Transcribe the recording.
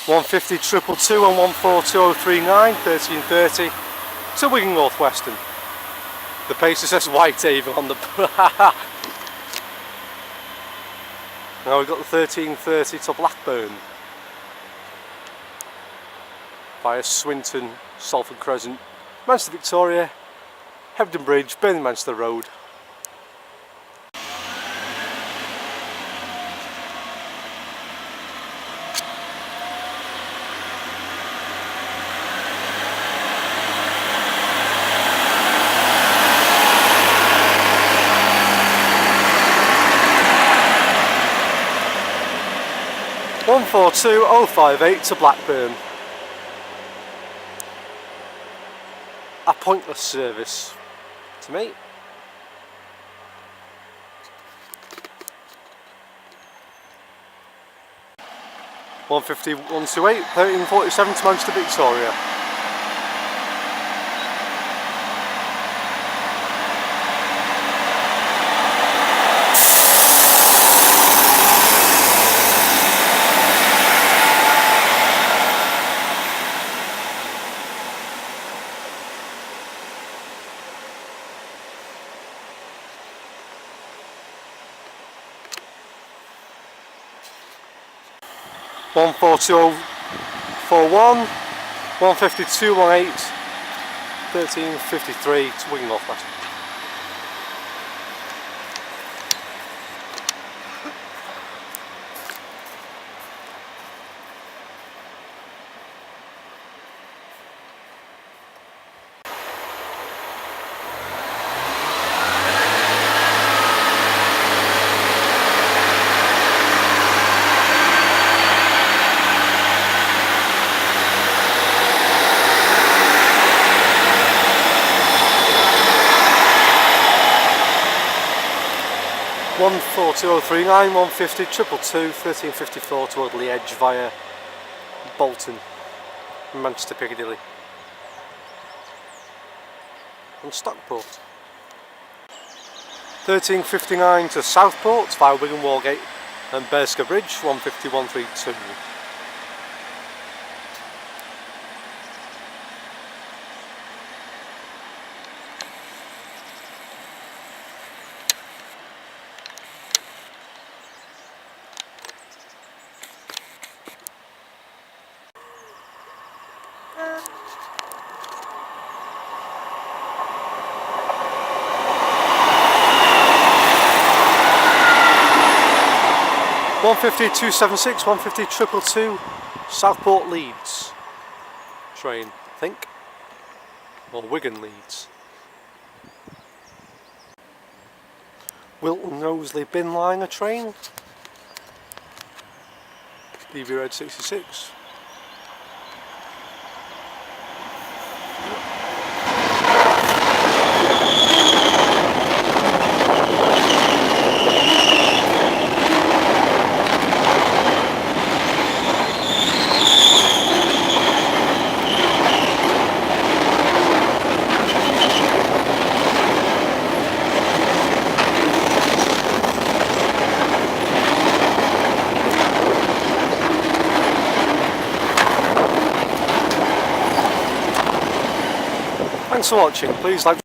150 222 and 142039, 1330 to Wigan North Western. The pacer says Whitehaven on the now we've got the 1330 to Blackburn via Swinton, Salford Crescent, Manchester Victoria, Hebden Bridge, Burnley Manchester Road. One 142,058 to Blackburn. A pointless service to me. One 15128, 1347 to Manchester Victoria. One 142,041, 152,18, 1353 to Wigan North Western. One 142,039, 150 222, 1354 to Audley Edge via Bolton, Manchester Piccadilly and Stockport. 1359 to Southport via Wigan Wargate and Bersker Bridge, 15132. One 150,276, 150 222, Southport Leeds train, I think, or Wigan Leeds. Wilton Knowsley bin liner train, DB Red 66. Thanks for watching. Please like,